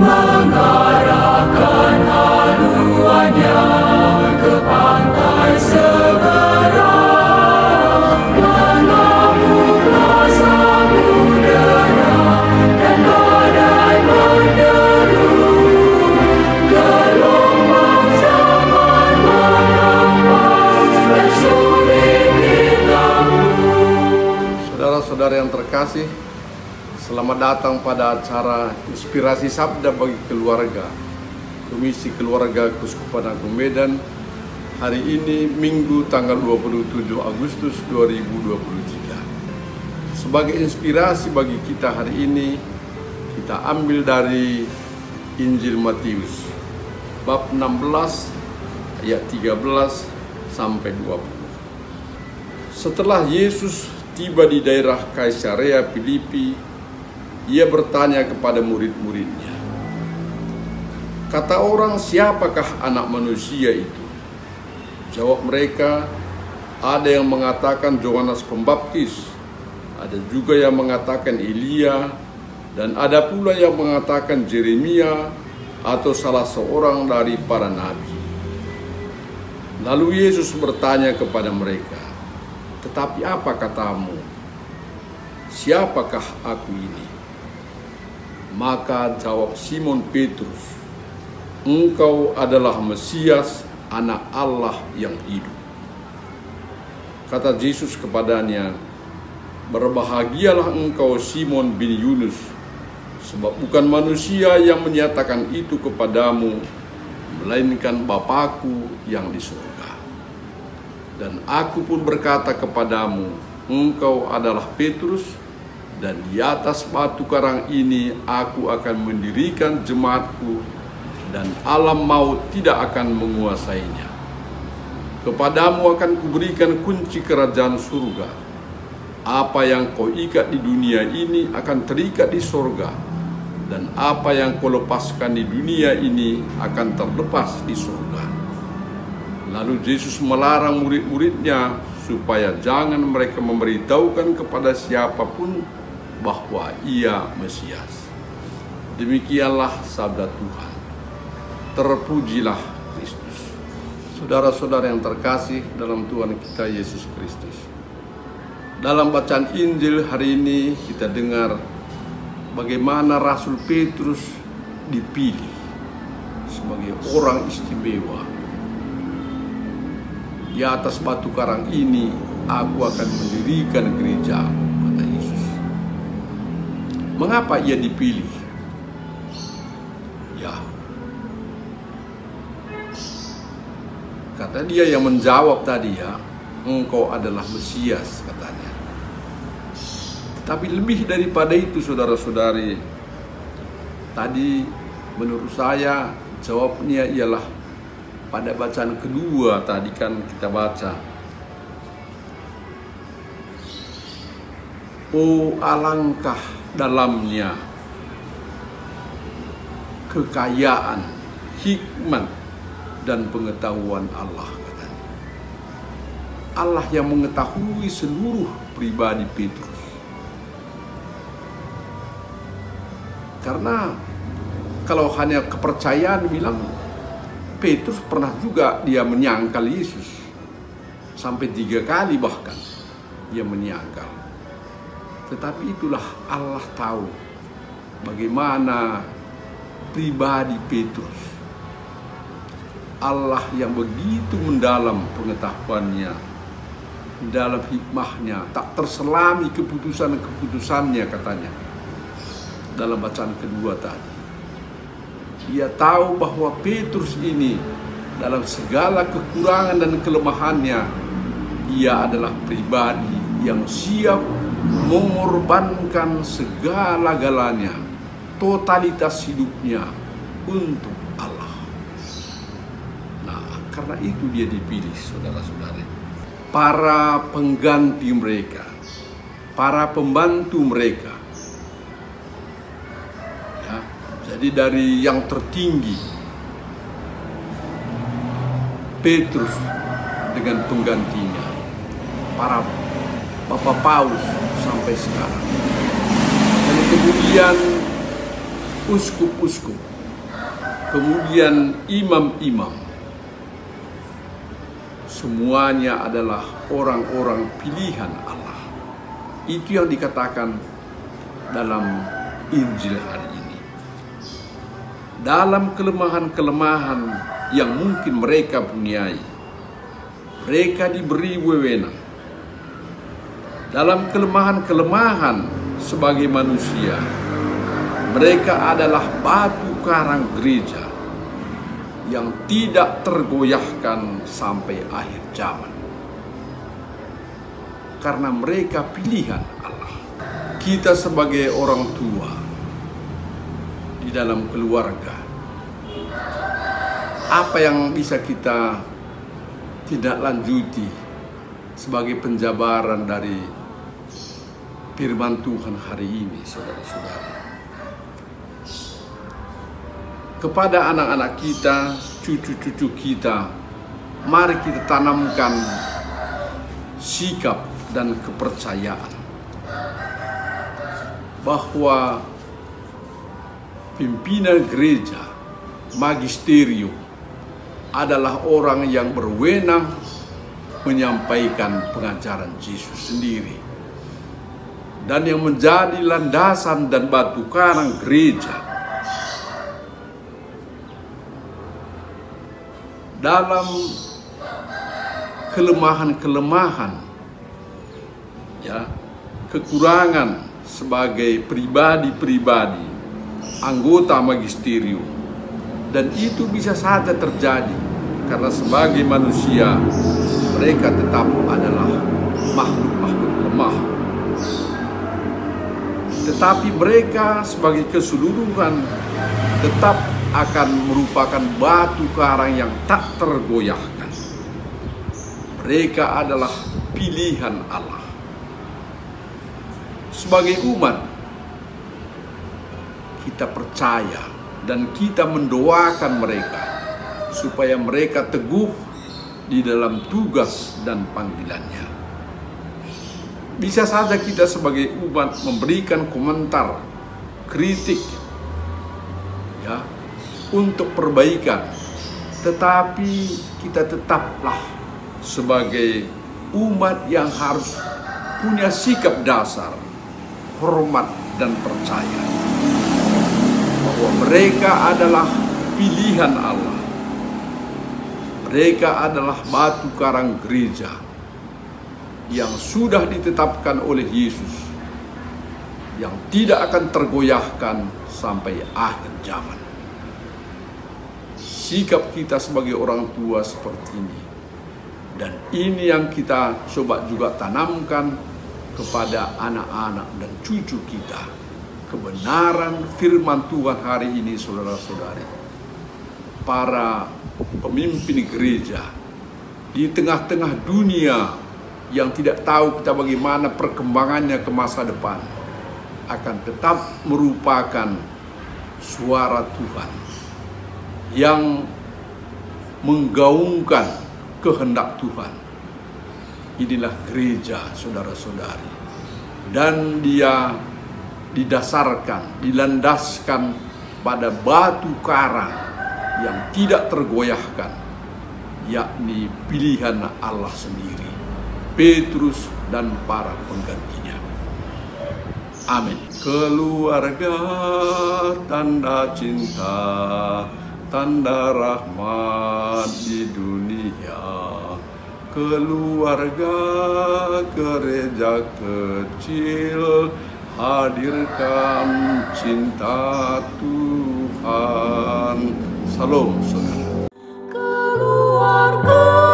mengarahkan haluannya ke pantai seberang, mengamuklah samudera dan badai menderu, gelombang zaman mengempas dan sulit ditanggung. Saudara-saudara yang terkasih, selamat datang pada acara Inspirasi Sabda bagi Keluarga, Komisi Keluarga Keuskupan Agung Medan. Hari ini Minggu tanggal 27 Agustus 2023. Sebagai inspirasi bagi kita hari ini, kita ambil dari Injil Matius bab 16 ayat 13 sampai 20. Setelah Yesus tiba di daerah Kaisarea Filipi, ia bertanya kepada murid-muridnya, "Kata orang, siapakah anak manusia itu?" Jawab mereka, "Ada yang mengatakan Yohanes Pembaptis, ada juga yang mengatakan Elia, dan ada pula yang mengatakan Yeremia atau salah seorang dari para nabi." Lalu Yesus bertanya kepada mereka, "Tetapi apa katamu? Siapakah aku ini?" Maka jawab Simon Petrus, "Engkau adalah Mesias, Anak Allah yang hidup." Kata Yesus kepadanya, "Berbahagialah engkau Simon bin Yunus, sebab bukan manusia yang menyatakan itu kepadamu, melainkan Bapa-Ku yang di surga. Dan aku pun berkata kepadamu, engkau adalah Petrus, dan di atas batu karang ini aku akan mendirikan jemaatku, dan alam maut tidak akan menguasainya. Kepadamu akan kuberikan kunci kerajaan surga. Apa yang kau ikat di dunia ini akan terikat di surga, dan apa yang kau lepaskan di dunia ini akan terlepas di surga." Lalu Yesus melarang murid-muridnya supaya jangan mereka memberitahukan kepada siapapun bahwa ia Mesias. Demikianlah sabda Tuhan. Terpujilah Kristus. Saudara-saudara yang terkasih dalam Tuhan kita Yesus Kristus, dalam bacaan Injil hari ini kita dengar bagaimana Rasul Petrus dipilih sebagai orang istimewa. Di atas batu karang ini aku akan mendirikan gereja, kata Yesus. Mengapa ia dipilih? Ya, kata dia yang menjawab tadi, ya, engkau adalah Mesias, katanya. Tapi lebih daripada itu, saudara-saudari, tadi menurut saya jawabnya ialah pada bacaan kedua tadi kan kita baca, "Oh alangkah dalamnya kekayaan, hikmat, dan pengetahuan Allah," katanya. Allah yang mengetahui seluruh pribadi Petrus. Karena kalau hanya kepercayaan bilang, Petrus pernah juga dia menyangkal Yesus. Sampai 3 kali bahkan dia menyangkal. Tetapi itulah Allah tahu bagaimana pribadi Petrus. Allah yang begitu mendalam pengetahuannya, dalam hikmahnya, tak terselami keputusan-keputusannya, katanya dalam bacaan kedua tadi. Dia tahu bahwa Petrus ini dalam segala kekurangan dan kelemahannya, ia adalah pribadi yang siap mengorbankan segala-galanya, totalitas hidupnya untuk Allah. Nah, karena itu dia dipilih, saudara-saudari. Para pengganti mereka, para pembantu mereka, ya, jadi dari yang tertinggi Petrus dengan penggantinya, para Bapak Paulus sampai sekarang. Dan kemudian uskup-uskup, kemudian imam-imam. Semuanya adalah orang-orang pilihan Allah. Itu yang dikatakan dalam Injil hari ini. Dalam kelemahan-kelemahan yang mungkin mereka punyai, mereka diberi wewenang. Dalam kelemahan-kelemahan sebagai manusia, mereka adalah batu karang gereja yang tidak tergoyahkan sampai akhir zaman. Karena mereka pilihan Allah. Kita sebagai orang tua di dalam keluarga, apa yang bisa kita tidak lanjuti sebagai penjabaran dari firman Tuhan hari ini, saudara-saudara? Kepada anak-anak kita, cucu-cucu kita, mari kita tanamkan sikap dan kepercayaan bahwa pimpinan gereja, magisterium, adalah orang yang berwenang menyampaikan pengajaran Yesus sendiri, dan yang menjadi landasan dan batu karang gereja dalam kelemahan-kelemahan, ya, kekurangan sebagai pribadi-pribadi anggota magisterium. Dan itu bisa saja terjadi karena sebagai manusia mereka tetap adalah makhluk-makhluk lemah. Tetapi mereka sebagai keseluruhan tetap akan merupakan batu karang yang tak tergoyahkan. Mereka adalah pilihan Allah. Sebagai umat, kita percaya dan kita mendoakan mereka supaya mereka teguh di dalam tugas dan panggilannya. Bisa saja kita sebagai umat memberikan komentar, kritik, ya, untuk perbaikan, tetapi kita tetaplah sebagai umat yang harus punya sikap dasar, hormat dan percaya bahwa mereka adalah pilihan Allah. Mereka adalah batu karang gereja yang sudah ditetapkan oleh Yesus, yang tidak akan tergoyahkan sampai akhir zaman. Sikap kita sebagai orang tua seperti ini, dan ini yang kita coba juga tanamkan kepada anak-anak dan cucu kita. Kebenaran firman Tuhan hari ini, saudara-saudari, para pemimpin gereja di tengah-tengah dunia yang tidak tahu kita bagaimana perkembangannya ke masa depan, akan tetap merupakan suara Tuhan yang menggaungkan kehendak Tuhan. Inilah gereja, saudara-saudari, dan dia didasarkan, dilandaskan pada batu karang yang tidak tergoyahkan, yakni pilihan Allah sendiri, Petrus dan para penggantinya. Amin. Keluarga tanda cinta, tanda rahmat di dunia. Keluarga gereja kecil, hadirkan cinta Tuhan. Salam, saudara. Keluarga